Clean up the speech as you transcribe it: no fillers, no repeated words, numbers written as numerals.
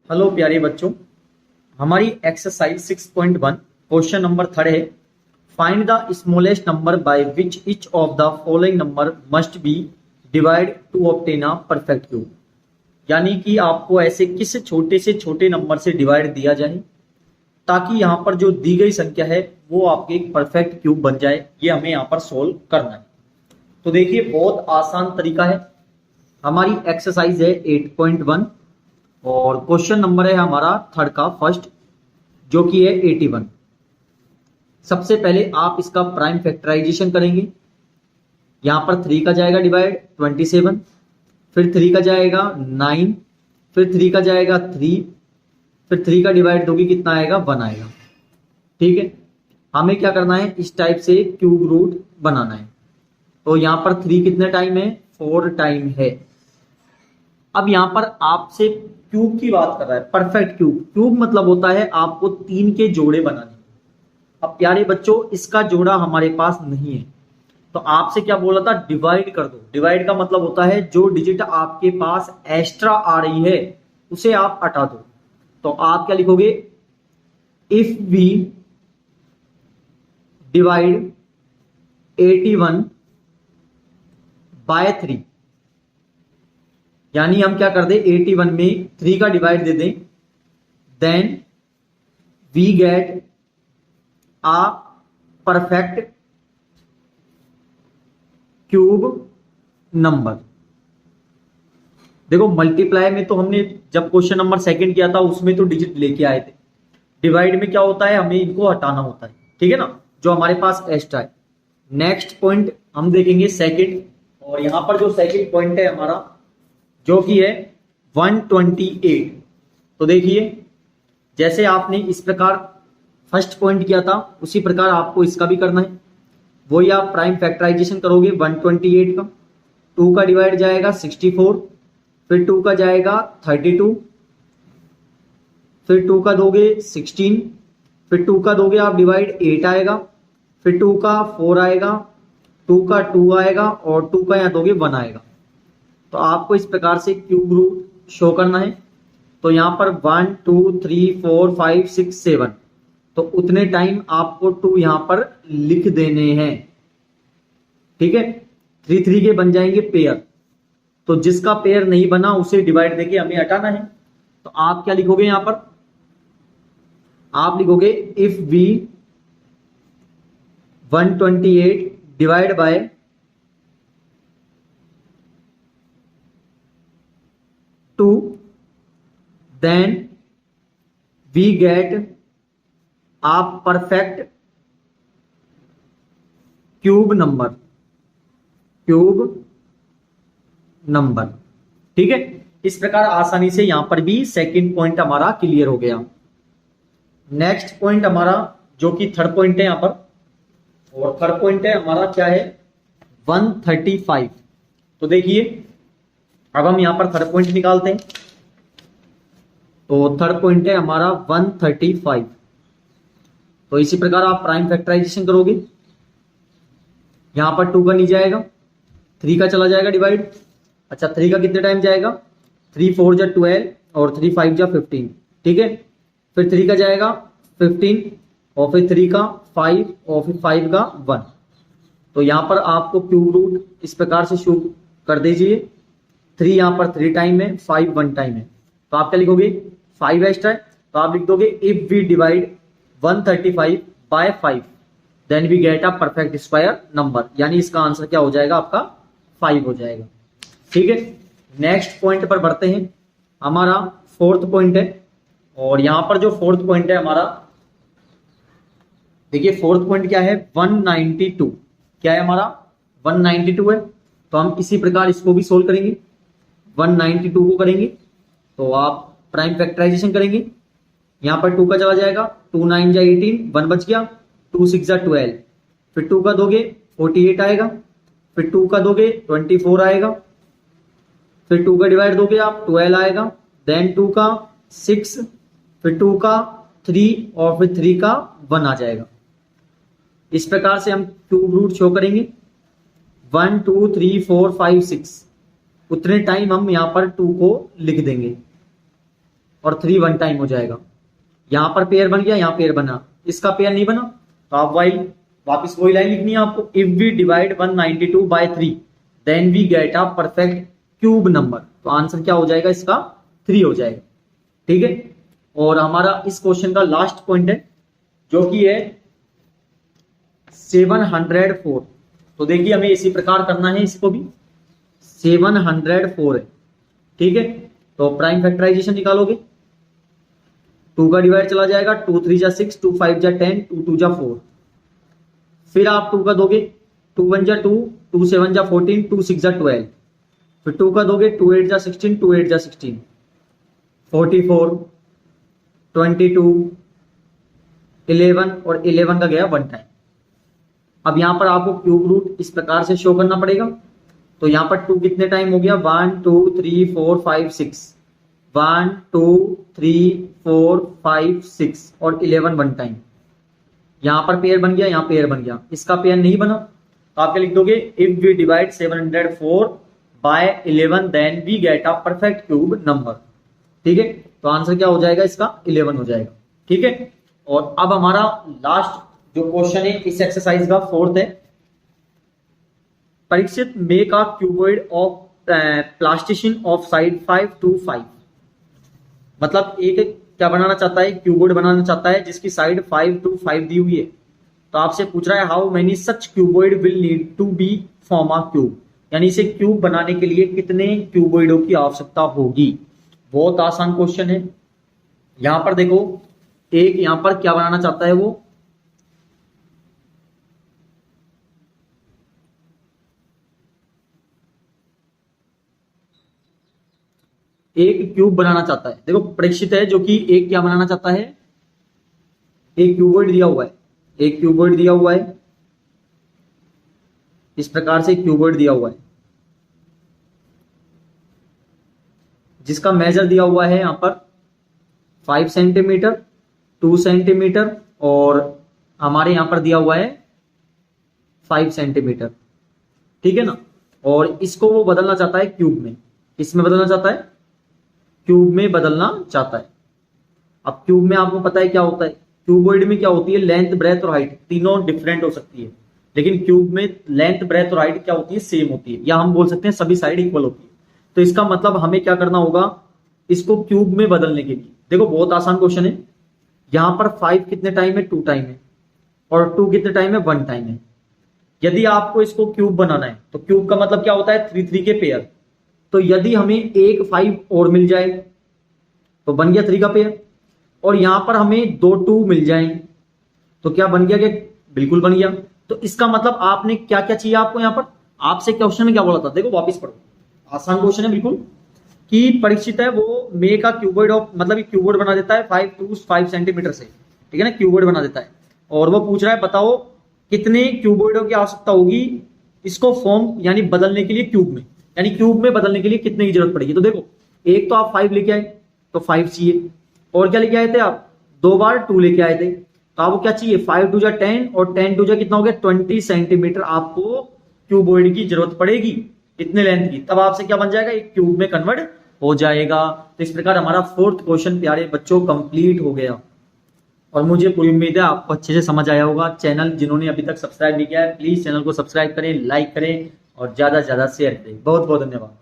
Hello प्यारे बच्चों, हमारी एक्सरसाइज 6.1 क्वेश्चन नंबर 3 है। Find the smallest number by which each of the following number must be divide two obtain a perfect cube. यानी कि आपको ऐसे किस छोटे से छोटे नंबर से डिवाइड दिया जाए ताकि यहाँ पर जो दी गई संख्या है वो आपके एक परफेक्ट क्यूब बन जाए। ये हमें यहाँ पर सोल्व करना है। तो देखिए, बहुत आसान तरीका है। हमारी एक्सरसाइज है 8.1 और क्वेश्चन नंबर है हमारा थर्ड का फर्स्ट, जो कि है 81। सबसे पहले आप इसका प्राइम फैक्टराइजेशन करेंगे। यहां पर 3 का जाएगा डिवाइड 27, फिर 3 का जाएगा 9, फिर 3 का जाएगा 3, फिर 3 का डिवाइड दोगे कितना आएगा 1 आएगा। ठीक है, हमें क्या करना है, इस टाइप से क्यूब रूट बनाना है। तो यहां पर 3 कितने टाइम है, 4 टाइम है। अब यहां पर आपसे क्यूब की बात कर रहा है, परफेक्ट क्यूब। क्यूब मतलब होता है आपको 3 के जोड़े बनाने। अब प्यारे बच्चों, इसका जोड़ा हमारे पास नहीं है, तो आपसे क्या बोला था, डिवाइड कर दो। डिवाइड का मतलब होता है जो डिजिट आपके पास एक्स्ट्रा आ रही है उसे आप हटा दो। तो आप क्या लिखोगे, इफ वी डिवाइड 81 बाय 3, यानी हम क्या कर दे, 81 में 3 का डिवाइड दे दें, then we get a perfect cube number. देखो, मल्टीप्लाई में तो हमने जब क्वेश्चन नंबर सेकंड किया था उसमें तो डिजिट लेके आए थे। डिवाइड में क्या होता है, हमें इनको हटाना होता है। ठीक है ना, जो हमारे पास एक्स्ट्रा है। नेक्स्ट पॉइंट हम देखेंगे सेकंड, और यहां पर जो सेकंड पॉइंट है हमारा, जो कि है 128। तो देखिए, जैसे आपने इस प्रकार फर्स्ट पॉइंट किया था उसी प्रकार आपको इसका भी करना है। वही आप प्राइम फैक्टराइजेशन करोगे 128 का। 2 का डिवाइड जाएगा 64, फिर 2 का जाएगा 32, फिर 2 का दोगे 16, फिर 2 का दोगे आप डिवाइड 8 आएगा, फिर 2 का 4 आएगा, 2 का 2 आएगा और 2 का यहाँ दोगे 1 आएगा। तो आपको इस प्रकार से क्यूब रूट शो करना है। तो यहां पर 1 2 3 4 5 6 7, तो उतने टाइम आपको 2 यहां पर लिख देने हैं। ठीक है, 3 3 के बन जाएंगे पेयर। तो जिसका पेयर नहीं बना उसे डिवाइड देके हमें हटाना है। तो आप क्या लिखोगे, यहां पर आप लिखोगे if we 128 divide by 2, then we get a perfect cube number. ठीक है, इस प्रकार आसानी से यहां पर भी सेकंड पॉइंट हमारा क्लियर हो गया। नेक्स्ट पॉइंट हमारा जो कि थर्ड पॉइंट है यहां पर, और थर्ड पॉइंट है हमारा क्या है, 135। तो देखिए, अब हम यहां पर थर्ड पॉइंट निकालते हैं। तो थर्ड पॉइंट है हमारा 135। तो इसी प्रकार आप प्राइम फैक्टराइजेशन करोगे। यहां पर 2 का नहीं जाएगा, 3 का चला जाएगा डिवाइड। अच्छा, 3 का कितने टाइम जाएगा, 3 4 जा 12 और 3 5 जा 15। ठीक है, फिर 3 का जाएगा 15 और फिर 3 का 5 और फिर 5 का 1। तो यहां पर आपको क्यूब रूट इस प्रकार से शो कर दीजिए। 3 यहां पर 3 टाइम है, 5 1 टाइम है। तो आप क्या लिखोगे, 5 एक्स्ट्रा है, तो आप लिख दोगे if we divide 135 by 5 then we get a perfect square number. यानी इसका आंसर क्या हो जाएगा, आपका 5 हो जाएगा। ठीक है, नेक्स्ट पॉइंट पर बढ़ते हैं। हमारा फोर्थ पॉइंट है, और यहां पर जो फोर्थ पॉइंट है हमारा, देखिए फोर्थ पॉइंट क्या है, 192। क्या है हमारा, 192 है। तो हम इसी प्रकार इसको भी सोल्व करेंगे। 192 को करेंगे तो आप प्राइम फैक्टराइजेशन करेंगे। यहां पर 2 का चला जाएगा, 2 9 जा 18, 1 बच गया, 2 6 जा 12, फिर 2 का दोगे 48 आएगा, फिर 2 का दोगे 24 आएगा, फिर 2 का डिवाइड दोगे आप 12 आएगा, देन 2 का 6, फिर 2 का 3 और फिर 3 का 1 आ जाएगा। इस प्रकार से हम क्यूब रूट शो करेंगे। 1 2 3 4 5 6, उतने टाइम हम यहां पर 2 को लिख देंगे। और 3 वन टाइम हो जाएगा। यहां पर पेयर बन गया, यहां पेयर बना, इसका पेयर नहीं बना तो आप वापिस वही लाइन लिखनी है आपको, if we divide 192 by 3 then we get a perfect cube number. तो आंसर क्या हो जाएगा इसका? 3 हो जाएगा। ठीक है, और हमारा इस क्वेश्चन का लास्ट पॉइंट है जो कि है 704। तो देखिए हमें इसी प्रकार करना है, इसको भी 704 है। ठीक है, तो प्राइम फैक्टराइजेशन निकालोगे, 2 का डिवाइड चला जाएगा, 2 3 जा 6, 2 5 जा 10, 2 2 जा 4। फिर आप 2 का दोगे, 2 1 जा 2, 2 7 जा 14, 2 6 जा 12। फिर 2 का दोगे, 2 8 जा 16, 2 8 जा 16, 44, 22, 11 और 11 का गया वन टाइम। अब यहां पर आपको क्यूब रूट इस प्रकार से शो करना पड़ेगा। तो यहां पर 2 कितने टाइम हो गया? 1 2 3 4 5 6, 1 2 3 4 5 6 और 11 वन टाइम। यहां पर पेयर बन गया, यहां पेयर बन गया, इसका पेयर नहीं बना तो आप क्या लिख दोगे? If we divide 704 by 11 then we get a perfect cube number. ठीक है, तो आंसर क्या हो जाएगा इसका? 11 हो जाएगा। ठीक है, और अब हमारा लास्ट जो क्वेश्चन है इस एक्सरसाइज का, फोर्थ है, Parikshit make a cuboid of plasticine of side 5 to 5। मतलब एक क्या बनाना चाहता है? क्यूबॉइड बनाना चाहता है जिसकी साइड 5 to 5 दी हुई है। तो आपसे पूछ रहा है how many such cuboid will need to be form a cube, यानी इसे क्यूब बनाने के लिए कितने क्यूबॉइडों की आवश्यकता होगी। बहुत आसान क्वेश्चन है। यहां पर देखो, एक यहां पर क्या बनाना चाहता है वो, एक क्यूब बनाना चाहता है। देखो परीक्षित है जो कि एक क्या बनाना चाहता है, एक क्यूबॉइड दिया हुआ है, एक क्यूबॉइड दिया हुआ है, इस प्रकार से क्यूबॉइड दिया हुआ है जिसका मेजर दिया हुआ है यहां पर 5 सेंटीमीटर, 2 सेंटीमीटर और हमारे यहां पर दिया हुआ है 5 सेंटीमीटर। ठीक है ना, और इसको वो बदलना चाहता है क्यूब में, इसमें बदलना चाहता है, क्यूब में बदलना चाहता है। अब क्यूब में आपको पता है क्या होता है, क्यूबॉइड में क्या होती है? लेंथ ब्रेथ और हाइट तीनों डिफरेंट हो सकती है, लेकिन क्यूब में लेंथ ब्रेथ और हाइट क्या होती है? सेम होती है, या हम बोल सकते हैं सभी साइड इक्वल होती है। तो इसका मतलब हमें क्या करना होगा इसको क्यूब में बदलने के लिए। देखो बहुत आसान क्वेश्चन है। यहां पर 5 कितने टाइम है? 2 टाइम है, और 2 कितने टाइम है? 1 टाइम है। यदि आपको इसको क्यूब बनाना है तो क्यूब का मतलब क्या होता है? 3 3 के पेयर। तो यदि हमें एक 5 और मिल जाए तो बन गया 3 का पेयर, और यहां पर हमें 2 2 मिल जाए तो क्या बन गया? क्या बिल्कुल बन गया। तो इसका मतलब आपने क्या क्या चाहिए आपको यहां पर? आपसे क्वेश्चन में क्या बोला था? देखो वापिस पढ़ो, आसान क्वेश्चन है बिल्कुल, कि परीक्षित है वो मेक का क्यूबॉइड ऑफ, मतलब क्यूबॉइड बना देता है 5 to 5 सेंटीमीटर से। ठीक है ना, क्यूबॉइड बना देता है, और वो पूछ रहा है बताओ कितने क्यूबॉइडों की आवश्यकता होगी इसको फॉर्म यानी बदलने के लिए क्यूब में, यानी क्यूब में बदलने के लिए कितने की जरूरत पड़ेगी। तो देखो एक तो आप 5 लेके आए तो 5 चाहिए, और क्या लेके आए थे आप? 2 बार 2 लेके आए थे, तो आपको क्या चाहिए? 5 2 जा 10 और 10 2 जा कितना हो गया? 20 सेंटीमीटर आपको क्यूबॉइड की जरूरत पड़ेगी इतने लेंथ की, तब आपसे क्या बन जाएगा? एक क्यूब में कन्वर्ट हो जाएगा। तो इस प्रकार हमारा 4th क्वेश्चन प्यारे बच्चों कंप्लीट हो गया, और मुझे पूरी उम्मीद है आपको अच्छे से समझ आया होगा। चैनल जिन्होंने अभी तक सब्सक्राइब नहीं किया है प्लीज चैनल को सब्सक्राइब करें, लाइक करें और ज्यादा से ज्यादा शेयर करें। बहुत बहुत धन्यवाद।